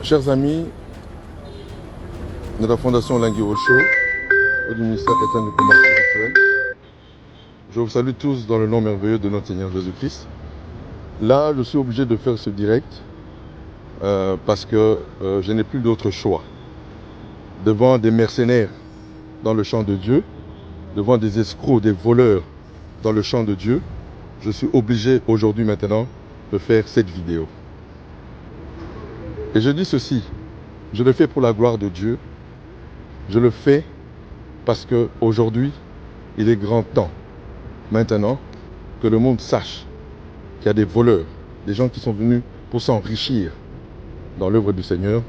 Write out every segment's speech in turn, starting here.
Chers amis de la Fondation Langui Rochaud et du ministère état du commerce spirituel, je vous salue tous dans le nom merveilleux de notre Seigneur Jésus-Christ. Là, je suis obligé de faire ce direct parce que je n'ai plus d'autre choix. Devant des mercenaires dans le champ de Dieu, devant des escrocs, des voleurs dans le champ de Dieu, je suis obligé aujourd'hui maintenant de faire cette vidéo. Et je dis ceci, je le fais pour la gloire de Dieu, je le fais parce qu'aujourd'hui, il est grand temps, maintenant, que le monde sache qu'il y a des voleurs, des gens qui sont venus pour s'enrichir dans l'œuvre du Seigneur,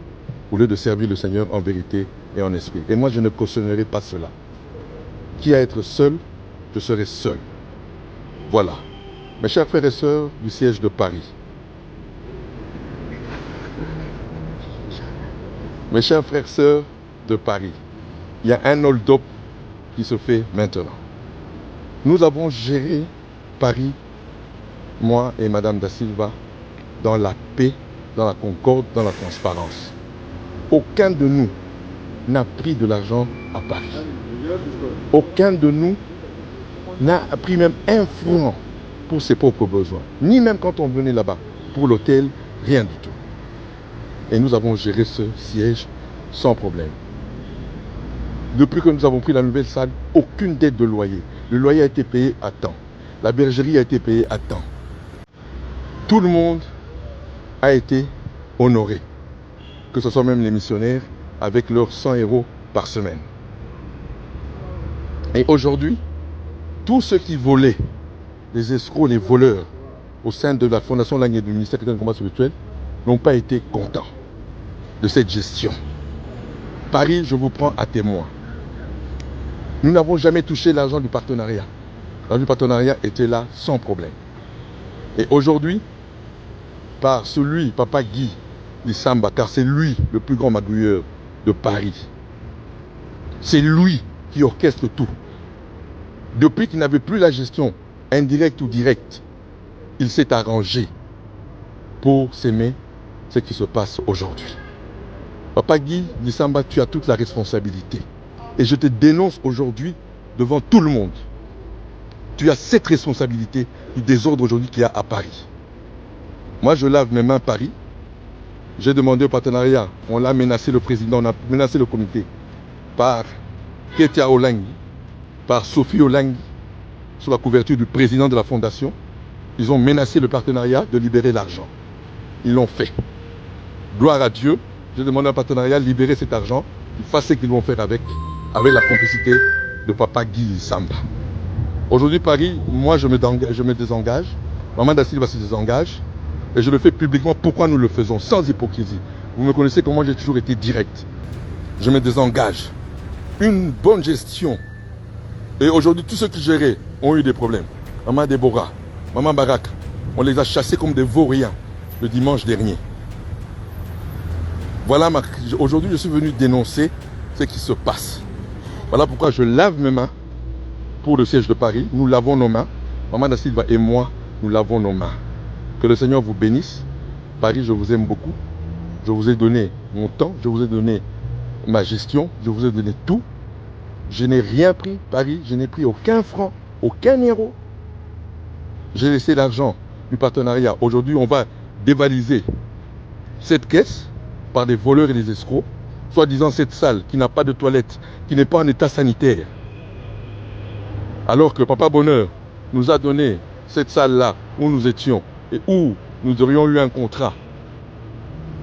au lieu de servir le Seigneur en vérité et en esprit. Et moi, je ne cautionnerai pas cela. Qui à être seul, je serai seul. Voilà. Mes chers frères et sœurs du siège de Paris, mes chers frères et sœurs de Paris, il y a un hold-up qui se fait maintenant. Nous avons géré Paris, moi et Madame Da Silva, dans la paix, dans la concorde, dans la transparence. Aucun de nous n'a pris de l'argent à Paris. Aucun de nous n'a pris même un franc pour ses propres besoins. Ni même quand on venait là-bas, pour l'hôtel, rien du tout. Et nous avons géré ce siège sans problème. Depuis que nous avons pris la nouvelle salle, aucune dette de loyer. Le loyer a été payé à temps. La bergerie a été payée à temps. Tout le monde a été honoré. Que ce soit même les missionnaires avec leurs 100 € par semaine. Et aujourd'hui, tous ceux qui volaient, les escrocs, les voleurs, au sein de la Fondation Langui et du ministère du commerce spirituel, n'ont pas été contents de cette gestion. Paris, je vous prends à témoin. Nous n'avons jamais touché l'argent du partenariat. L'argent du partenariat était là sans problème. Et aujourd'hui, par celui, Papa Guy Lissamba, car c'est lui le plus grand magouilleur de Paris. C'est lui qui orchestre tout. Depuis qu'il n'avait plus la gestion indirecte ou directe, il s'est arrangé pour s'aimer ce qui se passe aujourd'hui. Papa Guy Lissamba, tu as toute la responsabilité. Et je te dénonce aujourd'hui devant tout le monde. Tu as cette responsabilité du désordre aujourd'hui qu'il y a à Paris. Moi, je lave mes mains à Paris. J'ai demandé au partenariat. On l'a menacé le président, on a menacé le comité par Ketia Olangui, par Sophie Olangui, sous la couverture du président de la fondation. Ils ont menacé le partenariat de libérer l'argent. Ils l'ont fait. Gloire à Dieu. J'ai demandé au partenariat de libérer cet argent. Ils fassent ce qu'ils vont faire avec la complicité de Papa Guy Lissamba. Aujourd'hui, Paris, moi je me désengage. Maman Da Silva se désengage. Et je le fais publiquement. Pourquoi nous le faisons? Sans hypocrisie. Vous me connaissez comment j'ai toujours été direct. Je me désengage. Une bonne gestion. Et aujourd'hui, tous ceux qui géraient ont eu des problèmes. Maman Déborah, Maman Barak, on les a chassés comme des vauriens le dimanche dernier. Voilà, aujourd'hui je suis venu dénoncer ce qui se passe. Voilà pourquoi je lave mes mains pour le siège de Paris. Nous lavons nos mains. Maman Da Silva et moi, nous lavons nos mains. Que le Seigneur vous bénisse. Paris, je vous aime beaucoup. Je vous ai donné mon temps, je vous ai donné ma gestion, je vous ai donné tout. Je n'ai rien pris, Paris, je n'ai pris aucun franc, aucun euro. J'ai laissé l'argent du partenariat. Aujourd'hui, on va dévaliser cette caisse par des voleurs et des escrocs, soi-disant cette salle qui n'a pas de toilette, qui n'est pas en état sanitaire. Alors que Papa Bonheur nous a donné cette salle-là où nous étions et où nous aurions eu un contrat.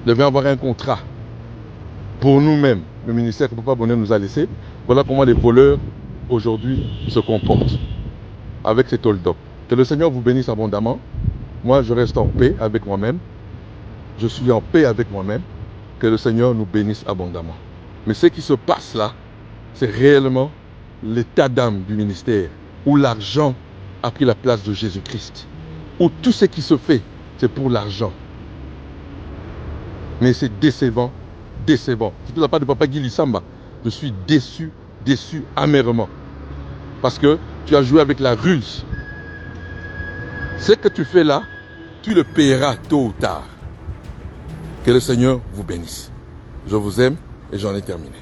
Nous devions avoir un contrat pour nous-mêmes. Le ministère que Papa Bonheur nous a laissé. Voilà comment les voleurs aujourd'hui se comportent avec cet hold-up. Que le Seigneur vous bénisse abondamment. Moi, je reste en paix avec moi-même. Je suis en paix avec moi-même. Que le Seigneur nous bénisse abondamment. Mais ce qui se passe là, c'est réellement l'état d'âme du ministère, où l'argent a pris la place de Jésus-Christ, où tout ce qui se fait, c'est pour l'argent. Mais c'est décevant, décevant. C'est de la part de Papa Guy Lissamba. Je suis déçu, déçu amèrement. Parce que tu as joué avec la ruse. Ce que tu fais là, tu le paieras tôt ou tard. Que le Seigneur vous bénisse. Je vous aime et j'en ai terminé.